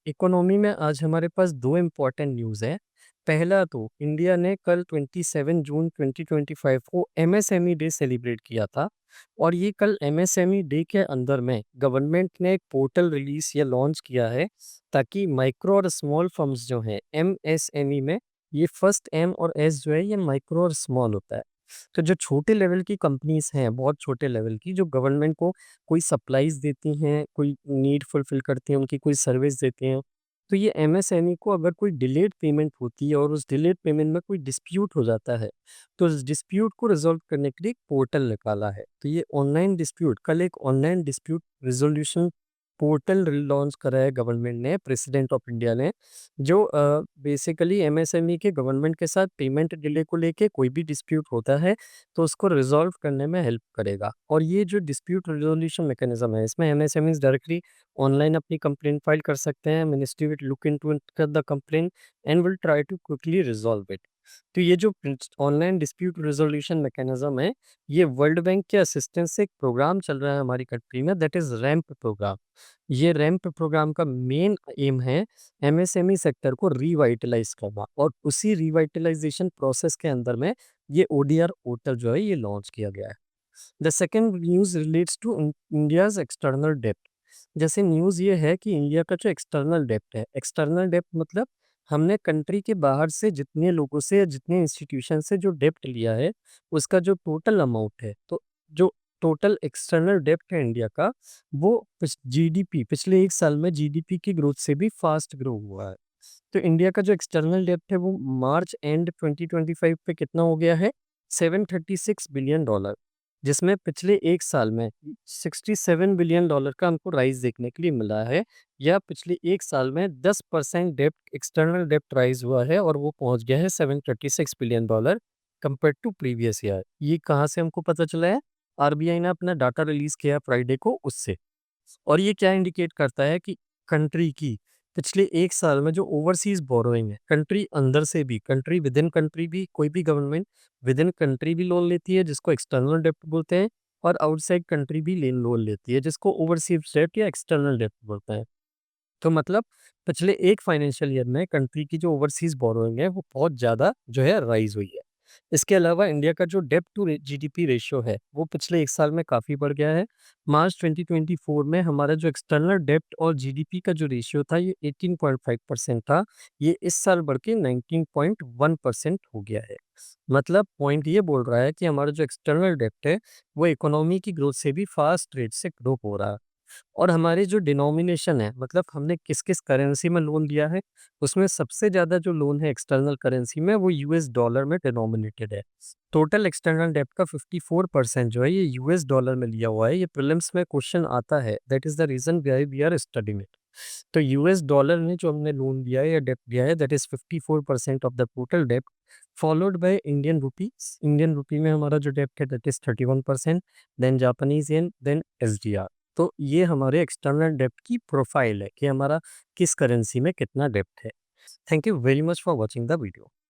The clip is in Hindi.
इकोनॉमी में आज हमारे पास 2 इम्पोर्टेंट न्यूज़ हैं। पहला तो इंडिया ने कल 27 जून 2025 को एमएसएमई डे सेलिब्रेट किया था और ये कल एमएसएमई डे के अंदर में गवर्नमेंट ने एक पोर्टल रिलीज़ या लॉन्च किया है ताकि माइक्रो और स्मॉल फर्म्स जो हैं एमएसएमई में ये फर्स्ट एम और एस जो है ये माइक्रो और स्मॉल होता है। तो जो छोटे लेवल की कंपनीज़ हैं, बहुत छोटे लेवल की जो गवर्नमेंट को कोई सप्लाइज़ देती हैं, कोई नीड फुलफ़िल करती हैं, उनकी कोई सर्विस देती हैं। तो ये एमएसएमई को अगर कोई डिलेड पेमेंट होती है और उस डिलेड पेमेंट में कोई डिस्प्यूट हो जाता है, तो उस डिस्प्यूट को रिज़ॉल्व करने के लिए एक पोर्टल निकाला है। तो ये ऑनलाइन डिस्प्यूट कल एक online dispute resolution portal launch करा है गवर्नमेंट ने, प्रेसिडेंट ऑफ इंडिया ने, जो बेसिकली एमएसएमई के गवर्नमेंट के साथ पेमेंट डिले को लेके कोई भी डिस्प्यूट होता है, तो उसको रिज़ॉल्व करने में हेल्प करेगा। और ये जो डिस्प्यूट रिज़ॉल्यूशन मैकेनिज़्म है, इसमें एमएसएमईज़ डायरेक्टली ऑनलाइन अपनी कंप्लेंट फाइल कर सकते हैं। Ministry will look into the complaint and will try to quickly resolve it. तो ये जो ऑनलाइन डिस्प्यूट रिज़ॉल्यूशन मैकेनिज़्म है, ये वर्ल्ड बैंक के असिस्टेंस से एक प्रोग्राम चल रहा है हमारी कंट्री में, दैट इज़ रैंप प्रोग्राम। ये रैंप प्रोग्राम का मेन एम है एमएसएमई सेक्टर को रिवाइटलाइज़ करना और उसी रिवाइटलाइज़ेशन प्रोसेस के अंदर में ये ओडीआर पोर्टल जो है ये लॉन्च किया गया है। The second news relates to India's external डेब्ट। जैसे न्यूज़ ये है कि इंडिया का जो एक्सटर्नल डेब्ट मतलब हमने कंट्री के बाहर से जितने लोगों से या जितने इंस्टीट्यूशन से जो डेब्ट लिया है, उसका जो टोटल अमाउंट है, तो जो टोटल एक्सटर्नल डेब्ट है इंडिया का, वो जीडीपी पिछले 1 साल में जीडीपी की ग्रोथ से भी फास्ट ग्रो हुआ है। तो इंडिया का जो एक्सटर्नल डेब्ट है वो मार्च एंड 2025 पे कितना हो गया है? $736 बिलियन, जिसमें पिछले 1 साल में $67 बिलियन का हमको राइज़ देखने के लिए मिला है, या पिछले 1 साल में 10% डेब्ट एक्सटर्नल डेब्ट राइज़ हुआ है और वो पहुँच गया है $736 billion compared to previous year. ये कहाँ से हमको पता चला है? आरबीआई ने अपना डाटा रिलीज़ किया फ्राइडे को उससे। और ये क्या इंडिकेट करता है कि कंट्री की पिछले 1 साल में जो ओवरसीज़ बोरोइंग है, कंट्री अंदर से भी, कंट्री विदिन कंट्री भी, कोई भी गवर्नमेंट विदिन कंट्री भी लोन लेती है जिसको एक्सटर्नल डेब्ट बोलते हैं, और आउटसाइड कंट्री भी लोन लेती है जिसको ओवरसीज़ डेब्ट या एक्सटर्नल डेब्ट बोलते हैं। तो मतलब पिछले 1 फाइनेंशियल ईयर में कंट्री की जो ओवरसीज़ बोरोइंग है, वो बहुत ज़्यादा जो है राइज़ हुई है। इसके अलावा इंडिया का जो डेब्ट टू जीडीपी रेशियो है, वो पिछले 1 साल में काफ़ी बढ़ गया है। मार्च 2024 में हमारा जो एक्सटर्नल डेब्ट और जीडीपी का जो रेशियो था, ये 18.5% था। ये इस साल बढ़ के 19.1% हो गया है। मतलब पॉइंट ये बोल रहा है कि हमारा जो एक्सटर्नल डेब्ट है, वो इकोनॉमी की ग्रोथ से भी फास्ट रेट से ग्रो हो रहा है। और हमारी जो डिनोमिनेशन है, मतलब हमने किस-किस करेंसी में लोन लिया है, उसमें सबसे ज़्यादा जो लोन है एक्सटर्नल करेंसी में, वो यूएस डॉलर में डिनोमिनेटेड है। टोटल एक्सटर्नल डेब्ट का 54% जो है ये यूएस डॉलर में लिया हुआ है। ये प्रीलिम्स में क्वेश्चन आता है, that is the reason why we are studying it. तो यूएस डॉलर में जो हमने लोन लिया है या डेब्ट लिया है, that is 54% of the total डेब्ट, followed by Indian rupees. Indian rupee में हमारा जो डेब्ट है that is 31%, then Japanese yen, then SDR. तो ये हमारे एक्सटर्नल डेब्ट की प्रोफाइल है कि हमारा किस करेंसी में कितना डेब्ट है। Thank you very much for watching the video.